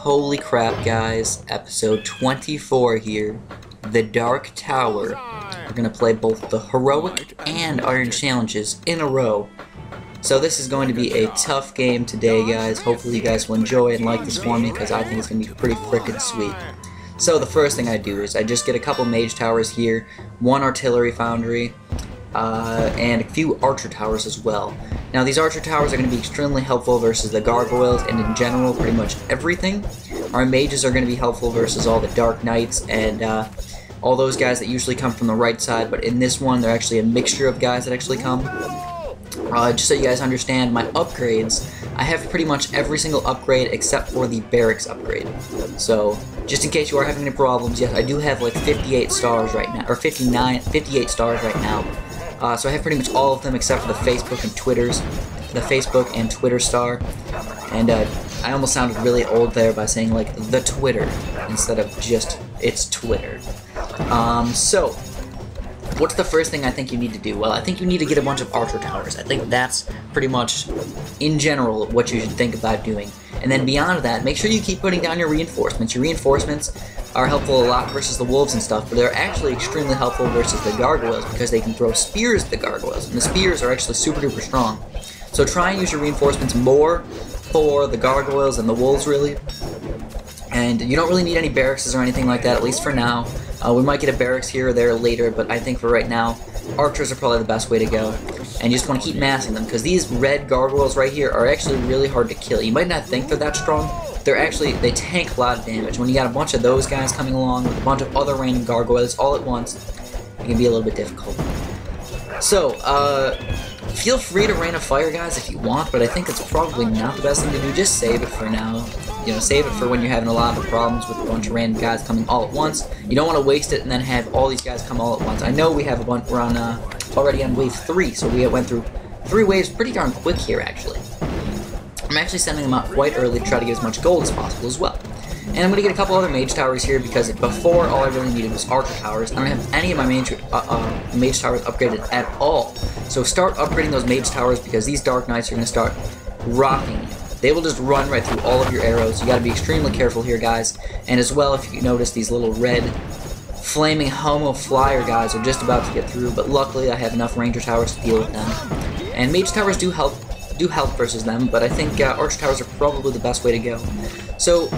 Holy crap, guys. Episode 24 here. The Dark Tower. We're going to play both the Heroic and Iron challenges in a row. So this is going to be a tough game today, guys. Hopefully you guys will enjoy and like this for me, because I think it's going to be pretty frickin' sweet. So the first thing I do is I just get a couple mage towers here, one artillery foundry, and a few archer towers as well. Now these archer towers are going to be extremely helpful versus the gargoyles and in general pretty much everything. Our mages are going to be helpful versus all the dark knights and all those guys that usually come from the right side, but in this one they're actually a mixture of guys that actually come. Just so you guys understand, my upgrades, I have pretty much every single upgrade except for the barracks upgrade. So, just in case you are having any problems, yes, I do have like 58 stars right now, or 58 stars right now. So I have pretty much all of them except for the Facebook and Twitter star. And I almost sounded really old there by saying like the Twitter instead of just it's Twitter. So what's the first thing I think you need to do? Well, I think you need to get a bunch of archer towers. I think that's pretty much, in general, what you should think about doing. And then beyond that, make sure you keep putting down your reinforcements. Your reinforcements are helpful a lot versus the wolves and stuff, but they're actually extremely helpful versus the gargoyles because they can throw spears at the gargoyles, and the spears are actually super duper strong. So try and use your reinforcements more for the gargoyles and the wolves, really. And you don't really need any barracks or anything like that, at least for now. We might get a barracks here or there later, but I think for right now, archers are probably the best way to go. And you just want to keep massing them, because these red gargoyles right here are actually really hard to kill. You might not think they're that strong. They tank a lot of damage. When you got a bunch of those guys coming along with a bunch of other random gargoyles all at once, it can be a little bit difficult. So, feel free to rain of fire, guys, if you want, but I think it's probably not the best thing to do. Just save it for now. You know, save it for when you're having a lot of problems with a bunch of random guys coming all at once. You don't want to waste it and then have all these guys come all at once. I know we have a bunch. We're on already on wave 3, so we went through 3 waves pretty darn quick here, actually. I'm actually sending them out quite early to try to get as much gold as possible as well. And I'm going to get a couple other mage towers here because before all I really needed was archer towers. I don't have any of my mage towers upgraded at all. So start upgrading those mage towers because these dark knights are going to start rocking you. They will just run right through all of your arrows. You got to be extremely careful here, guys. And as well, if you notice, these little red flaming homo flyer guys are just about to get through. But luckily, I have enough ranger towers to deal with them. And mage towers do help versus them, but I think archer towers are probably the best way to go. So,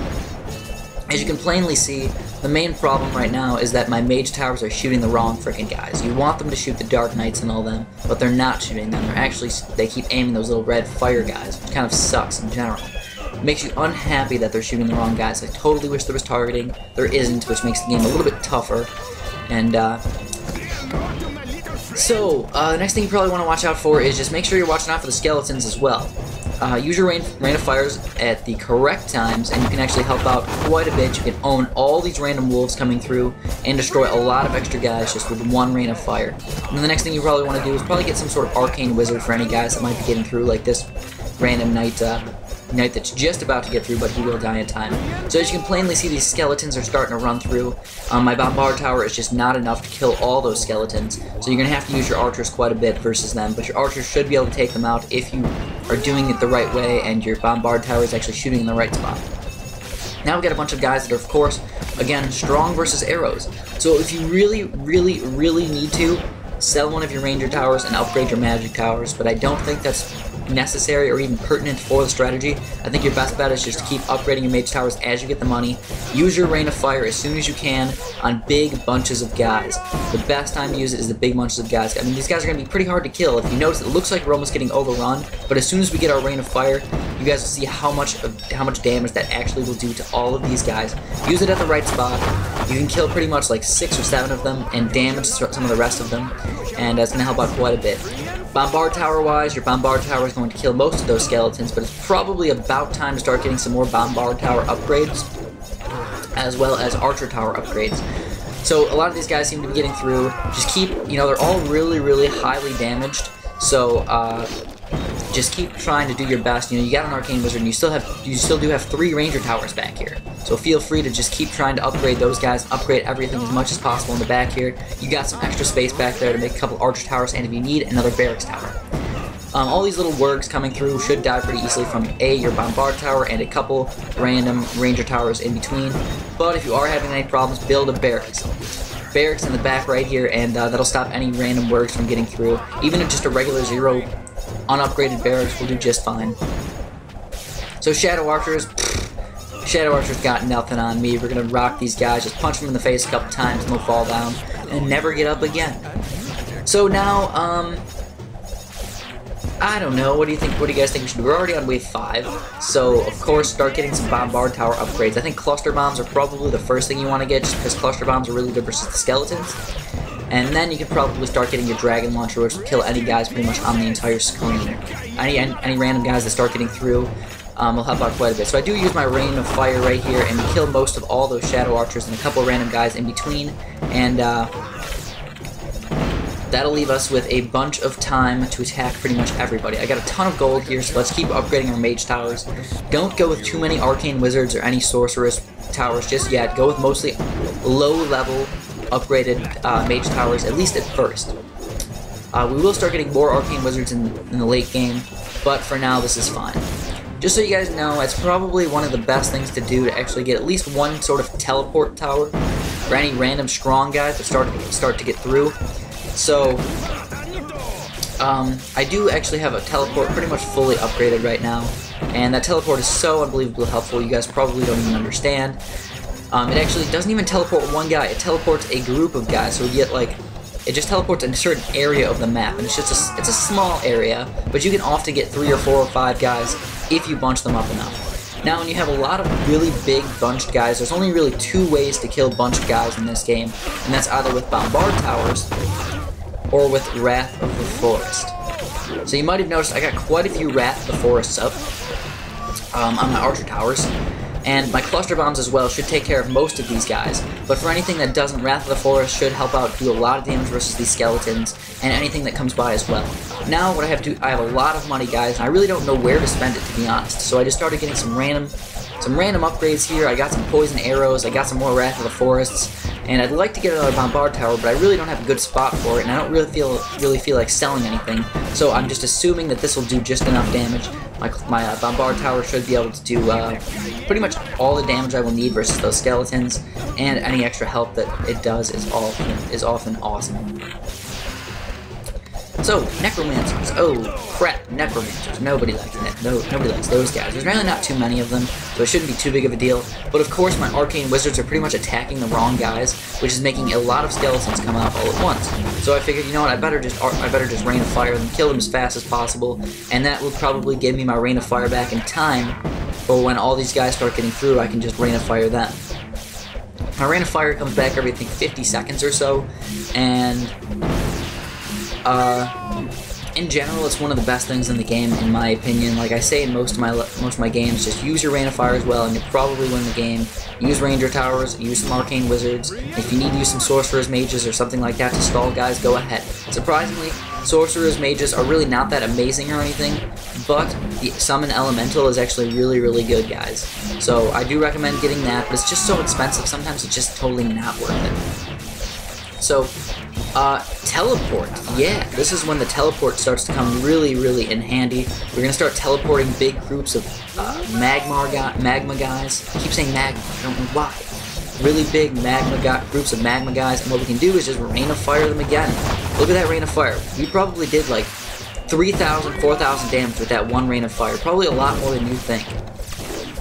as you can plainly see, the main problem right now is that my mage towers are shooting the wrong freaking guys. You want them to shoot the dark knights and all them, but they're not shooting them. They keep aiming those little red fire guys, which kind of sucks in general. It makes you unhappy that they're shooting the wrong guys. I totally wish there was targeting. There isn't, which makes the game a little bit tougher. And the next thing you probably want to watch out for is just make sure you're watching out for the skeletons as well. Use your rain of fires at the correct times, and you can actually help out quite a bit. You can own all these random wolves coming through and destroy a lot of extra guys just with one rain of fire. And then the next thing you probably want to do is probably get some sort of Arcane Wizard for any guys that might be getting through, like this random knight that's just about to get through, but he will die in time. So as you can plainly see, these skeletons are starting to run through. My bombard tower is just not enough to kill all those skeletons, so you're going to have to use your archers quite a bit versus them, but your archers should be able to take them out if you are doing it the right way and your bombard tower is actually shooting in the right spot. Now we got a bunch of guys that are, of course, again, strong versus arrows. So if you really, really, really need to, sell one of your ranger towers and upgrade your magic towers, but I don't think that's necessary or even pertinent for the strategy. I think your best bet is just to keep upgrading your mage towers as you get the money. Use your rain of fire as soon as you can on big bunches of guys. The best time to use it is the big bunches of guys. I mean, these guys are going to be pretty hard to kill. If you notice, it looks like we're almost getting overrun, but as soon as we get our rain of fire, you guys will see how much damage that actually will do to all of these guys. Use it at the right spot. You can kill pretty much like 6 or 7 of them and damage some of the rest of them, and that's going to help out quite a bit. Bombard tower wise, your bombard tower is going to kill most of those skeletons, but it's probably about time to start getting some more bombard tower upgrades, as well as archer tower upgrades. So a lot of these guys seem to be getting through. Just keep, they're all really, really highly damaged, so just keep trying to do your best. You got an Arcane Wizard, and you still do have 3 Ranger towers back here. So feel free to just keep trying to upgrade those guys, upgrade everything as much as possible in the back here. You got some extra space back there to make a couple Archer towers, and if you need, another Barracks tower. All these little wargs coming through should die pretty easily from your bombard tower and a couple random ranger towers in between. But if you are having any problems, build a barracks. Barracks in the back right here, and that'll stop any random wargs from getting through. Even if just a regular 0 unupgraded barracks will do just fine. So Shadow Archers got nothing on me. We're gonna rock these guys, just punch them in the face a couple times and they'll fall down and never get up again. So now, I don't know, what do you guys think we should do? We're already on wave 5, so of course start getting some bombard tower upgrades. I think cluster bombs are probably the first thing you want to get, just because cluster bombs are really good versus the skeletons. And then you can probably start getting your dragon launcher, which will kill any guys pretty much on the entire screen. Any random guys that start getting through will help out quite a bit. So I do use my rain of fire right here and kill most of all those shadow archers and a couple random guys in between, and that'll leave us with a bunch of time to attack pretty much everybody. I got a ton of gold here, so let's keep upgrading our mage towers. Don't go with too many arcane wizards or any sorceress towers just yet. Go with mostly low-level upgraded mage towers, at least at first. We will start getting more arcane wizards in the late game, but for now this is fine. Just so you guys know, it's probably one of the best things to do to actually get at least one sort of teleport tower for any random strong guys that start to get through. So, I do actually have a teleport pretty much fully upgraded right now, and that teleport is so unbelievably helpful, you guys probably don't even understand. It actually doesn't even teleport one guy, it teleports a group of guys, so we get like, it just teleports in a certain area of the map, and it's a small area, but you can often get 3 or 4 or 5 guys if you bunch them up enough. Now, when you have a lot of really big bunched guys, there's only really 2 ways to kill bunched guys in this game, and that's either with bombard towers or with Wrath of the Forest. So you might have noticed I got quite a few Wrath of the Forests up on my archer towers, and my cluster bombs as well should take care of most of these guys, but for anything that doesn't, Wrath of the Forest should help out, do a lot of damage versus these skeletons, and anything that comes by as well. Now what I have to do, I have a lot of money, guys, and I really don't know where to spend it, to be honest, so I just started getting some random upgrades here. I got some poison arrows, I got some more Wrath of the Forests, and I'd like to get another bombard tower, but I really don't have a good spot for it, and I don't really feel like selling anything, so I'm just assuming that this will do just enough damage. My bombard tower should be able to do pretty much all the damage I will need versus those skeletons, and any extra help that it does is often awesome. So, necromancers. Oh, crap, necromancers. Nobody likes nobody likes those guys. There's really not too many of them, so it shouldn't be too big of a deal. But of course, my arcane wizards are pretty much attacking the wrong guys, which is making a lot of skeletons come out all at once. So I figured, you know what, I better just rain of fire them, kill them as fast as possible, and that will probably give me my rain of fire back in time, or when all these guys start getting through, I can just rain of fire them. My rain of fire comes back every, I think, 50 seconds or so, and in general, it's one of the best things in the game, in my opinion. Like I say in most of my games, just use your Rain of Fire as well, and you'll probably win the game. Use Ranger Towers, use some Arcane Wizards. If you need to use some Sorcerers Mages or something like that to stall guys, go ahead. Surprisingly, Sorcerers Mages are really not that amazing or anything, but the Summon Elemental is actually really, really good, guys. So I do recommend getting that, but it's just so expensive, sometimes it's just totally not worth it. So, teleport. Yeah, this is when the teleport starts to come really, really in handy. We're gonna start teleporting big groups of magma guys. I keep saying magma, I don't know why. Really big groups of magma guys, and what we can do is just Rain of Fire them again. Look at that Rain of Fire. We probably did like 3,000, 4,000 damage with that one Rain of Fire. Probably a lot more than you think.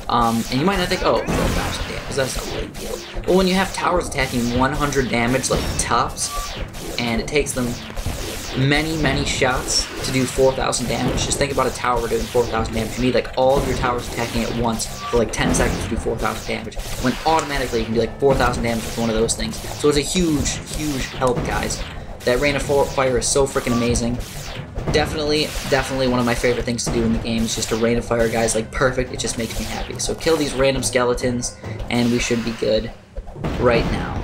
And you might not think, oh, 4,000 damage, that's not a big deal. Well, when you have towers attacking 100 damage, like tops, and it takes them many, many shots to do 4,000 damage, just think about a tower doing 4,000 damage. You need like all of your towers attacking at once for like 10 seconds to do 4,000 damage, when automatically you can do like 4,000 damage with one of those things. So it's a huge, huge help, guys. That Rain of Fire is so freaking amazing. Definitely one of my favorite things to do in the game is just to Rain of Fire guys, like perfect. It just makes me happy. So kill these random skeletons, and we should be good right now.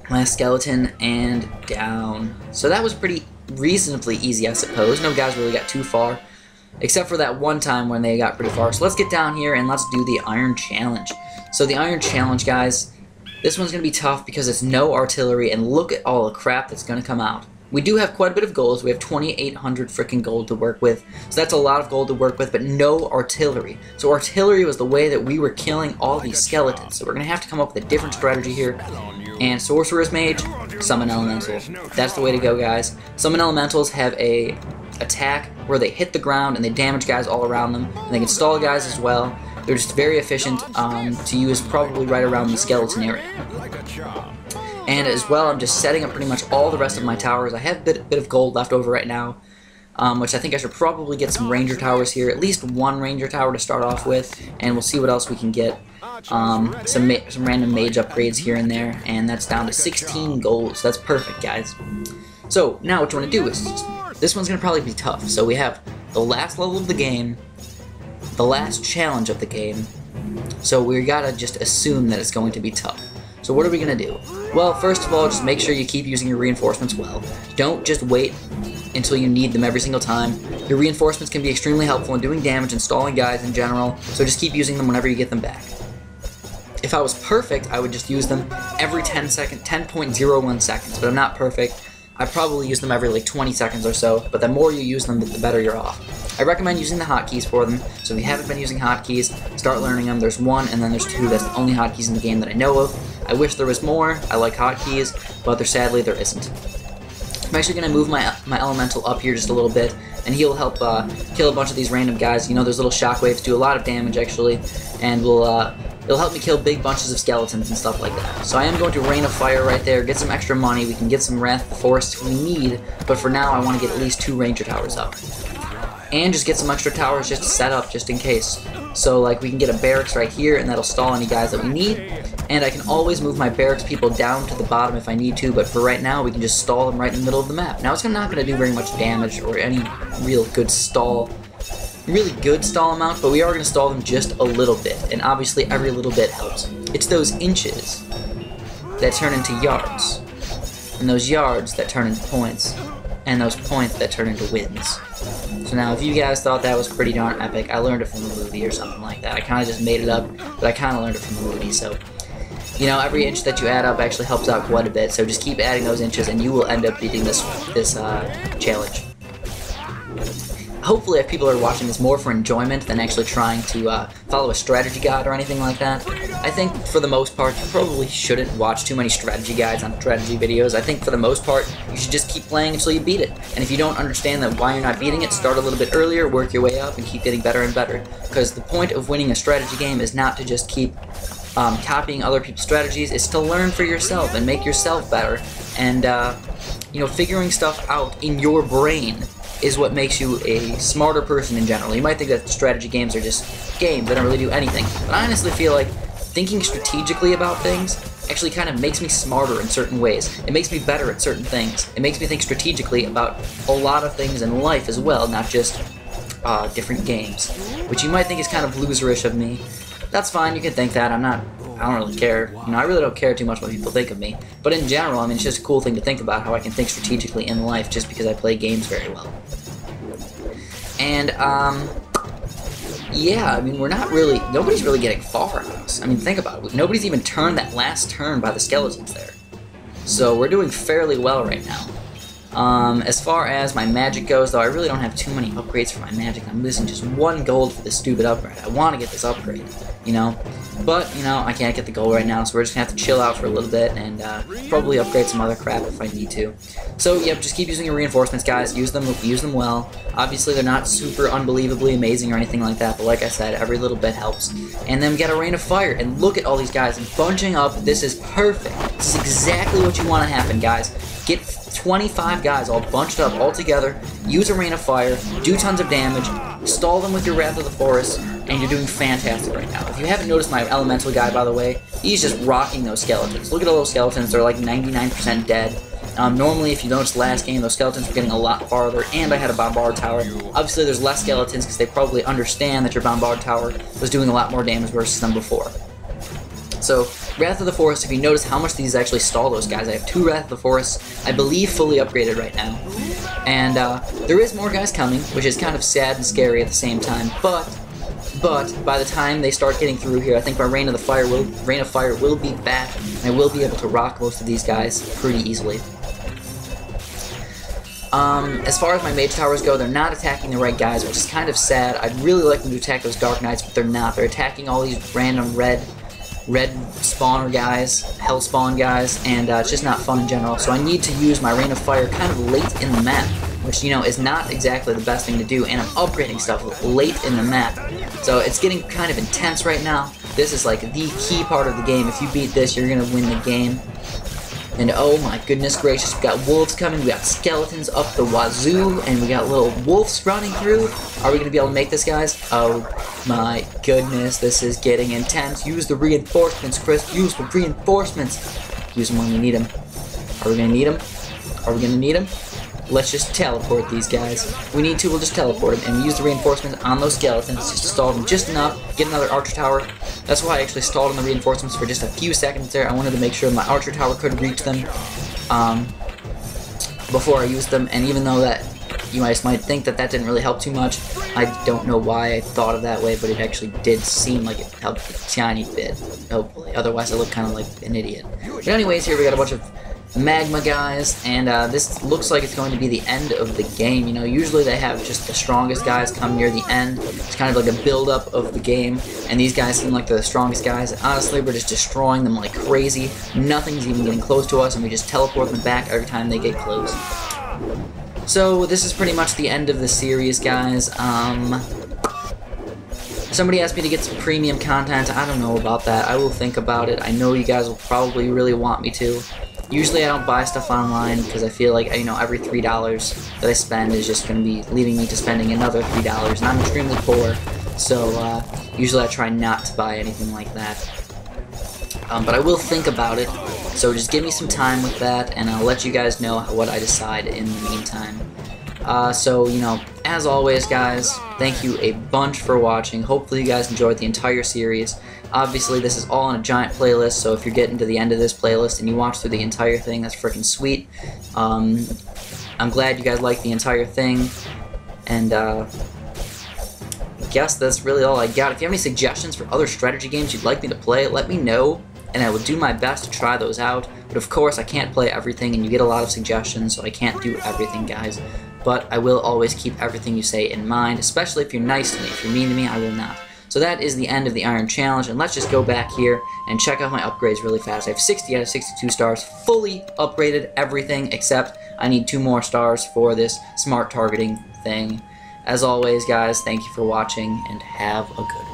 Last skeleton, and down. So that was pretty reasonably easy, I suppose. No guys really got too far, except for that one time when they got pretty far. So let's get down here and let's do the Iron Challenge. So the Iron Challenge, guys, this one's going to be tough because it's no artillery, and look at all the crap that's going to come out. We do have quite a bit of gold. We have 2,800 freaking gold to work with. So that's a lot of gold to work with, but no artillery. So artillery was the way that we were killing all these skeletons. So we're going to have to come up with a different strategy here. And Sorcerer's Mage, Summon Elemental. That's the way to go, guys. Summon Elementals have a attack where they hit the ground and they damage guys all around them. And they can stall guys as well. They're just very efficient to use probably right around the skeleton area. And as well, I'm just setting up pretty much all the rest of my towers. I have a bit of gold left over right now, which I think I should probably get some ranger towers here. At least one ranger tower to start off with, and we'll see what else we can get. Some random mage upgrades here and there, and that's down to 16 gold, so that's perfect, guys. So now what you want to do is, this one's going to probably be tough. So we have the last level of the game, the last challenge of the game, so we gotta just assume that it's going to be tough. So what are we going to do? Well, first of all, just make sure you keep using your reinforcements well. Don't just wait until you need them every single time. Your reinforcements can be extremely helpful in doing damage and stalling guys in general, so just keep using them whenever you get them back. If I was perfect, I would just use them every 10.01 seconds, but I'm not perfect. I probably use them every like 20 seconds or so, but the more you use them, the better you're off. I recommend using the hotkeys for them, so if you haven't been using hotkeys, start learning them. There's one, and then there's two. That's the only hotkeys in the game that I know of. I wish there was more. I like hotkeys, but sadly there isn't. I'm actually going to move my elemental up here just a little bit, and he'll help kill a bunch of these random guys. You know, those little shockwaves do a lot of damage, actually, and it'll help me kill big bunches of skeletons and stuff like that. So I am going to Rain of Fire right there, get some extra money. We can get some Wrath of the Forest if we need, but for now I want to get at least 2 Ranger Towers up. And just get some extra towers just to set up, just in case. So, like, we can get a barracks right here, and that'll stall any guys that we need. And I can always move my barracks people down to the bottom if I need to, but for right now, we can just stall them right in the middle of the map. Now, it's not going to do very much damage or any really good stall amount, but we are going to stall them just a little bit, and obviously every little bit helps. It's those inches that turn into yards, and those yards that turn into points, and those points that turn into wins. So now, if you guys thought that was pretty darn epic, I learned it from a movie or something like that. I kind of just made it up, but I kind of learned it from a movie, so, you know, every inch that you add up actually helps out quite a bit, so just keep adding those inches, and you will end up beating this challenge. Hopefully, if people are watching this more for enjoyment than actually trying to follow a strategy guide or anything like that, I think for the most part, you probably shouldn't watch too many strategy guides on strategy videos. I think for the most part, you should just keep playing until you beat it. And if you don't understand that why you're not beating it, start a little bit earlier, work your way up, and keep getting better and better. Because the point of winning a strategy game is not to just keep copying other people's strategies, it's to learn for yourself and make yourself better. And, you know, figuring stuff out in your brain is what makes you a smarter person in general. You might think that strategy games are just games that don't really do anything, but I honestly feel like thinking strategically about things actually kind of makes me smarter in certain ways. It makes me better at certain things. It makes me think strategically about a lot of things in life as well, not just different games, which you might think is kind of loserish of me. That's fine, you can think that. I don't really care. You know, I really don't care too much what people think of me. But in general, I mean, it's just a cool thing to think about, how I can think strategically in life just because I play games very well. And, yeah, I mean, nobody's really getting far on us. I mean, think about it. Nobody's even turned that last turn by the skeletons there. So we're doing fairly well right now. As far as my magic goes, though, I really don't have too many upgrades for my magic. I'm losing just 1 gold for this stupid upgrade. I want to get this upgrade, you know? But, you know, I can't get the gold right now, so we're just going to have to chill out for a little bit and probably upgrade some other crap if I need to. So, yep, just keep using your reinforcements, guys. Use them well. Obviously, they're not super unbelievably amazing or anything like that, but like I said, every little bit helps. And then we got a Rain of Fire, and look at all these guys bunching up. This is perfect. This is exactly what you want to happen, guys. Get 25 guys all bunched up all together, use a Rain of Fire, do tons of damage, stall them with your Wrath of the Forest, and you're doing fantastic right now. If you haven't noticed my elemental guy, by the way, he's just rocking those skeletons. Look at all those skeletons, they're like 99% dead. Normally, if you noticed last game, those skeletons were getting a lot farther, and I had a Bombard Tower. Obviously, there's less skeletons because they probably understand that your Bombard Tower was doing a lot more damage versus them before. So, Wrath of the Forest, if you notice how much these actually stall those guys, I have 2 Wrath of the Forest, I believe fully upgraded right now. And there is more guys coming, which is kind of sad and scary at the same time, but by the time they start getting through here, I think my Rain of Fire will be back, and I will be able to rock most of these guys pretty easily. As far as my mage towers go, they're not attacking the right guys, which is kind of sad. I'd really like them to attack those Dark Knights, but they're not. They're attacking all these random red spawner guys, hell spawn guys, and it's just not fun in general. So I need to use my Rain of Fire kind of late in the map, which, you know, is not exactly the best thing to do, and I'm upgrading stuff late in the map. So it's getting kind of intense right now. This is like the key part of the game. If you beat this, you're gonna win the game. And oh my goodness gracious, we got wolves coming, we got skeletons up the wazoo, and we got little wolves running through. Are we going to be able to make this, guys? Oh my goodness, this is getting intense. Use the reinforcements, Chris, use the reinforcements. Use them when we need them. Are we going to need them? Are we going to need them? Let's just teleport these guys. We need to, we'll just teleport them, and we use the reinforcements on those skeletons just to stall them just enough, get another archer tower. That's why I actually stalled on the reinforcements for just a few seconds there. I wanted to make sure my archer tower could reach them before I used them, and even though that you guys might think that that didn't really help too much, I don't know why I thought of that way, but it actually did seem like it helped a tiny bit, hopefully. Otherwise I look kind of like an idiot. But anyways, here we got a bunch of magma guys, and this looks like it's going to be the end of the game. You know, usually they have just the strongest guys come near the end. It's kind of like a build-up of the game, and these guys seem like the strongest guys. Honestly, we're just destroying them like crazy. Nothing's even getting close to us, and we just teleport them back every time they get close. So this is pretty much the end of the series, guys. Somebody asked me to get some premium content. I don't know about that. I will think about it. I know you guys will probably really want me to. Usually I don't buy stuff online because I feel like, you know, every $3 that I spend is just going to be leading me to spending another $3, and I'm extremely poor, so usually I try not to buy anything like that. But I will think about it, so just give me some time with that, and I'll let you guys know what I decide in the meantime. So, you know, as always, guys, thank you a bunch for watching. Hopefully you guys enjoyed the entire series. Obviously, this is all on a giant playlist, so if you're getting to the end of this playlist and you watch through the entire thing, that's freaking sweet. I'm glad you guys liked the entire thing, and I guess that's really all I got. If you have any suggestions for other strategy games you'd like me to play, let me know, and I will do my best to try those out. But of course, I can't play everything, and you get a lot of suggestions, so I can't do everything, guys. But I will always keep everything you say in mind, especially if you're nice to me. If you're mean to me, I will not. So that is the end of the Iron Challenge, and let's just go back here and check out my upgrades really fast. I have 60 out of 62 stars, fully upgraded everything, except I need 2 more stars for this smart targeting thing. As always, guys, thank you for watching, and have a good one.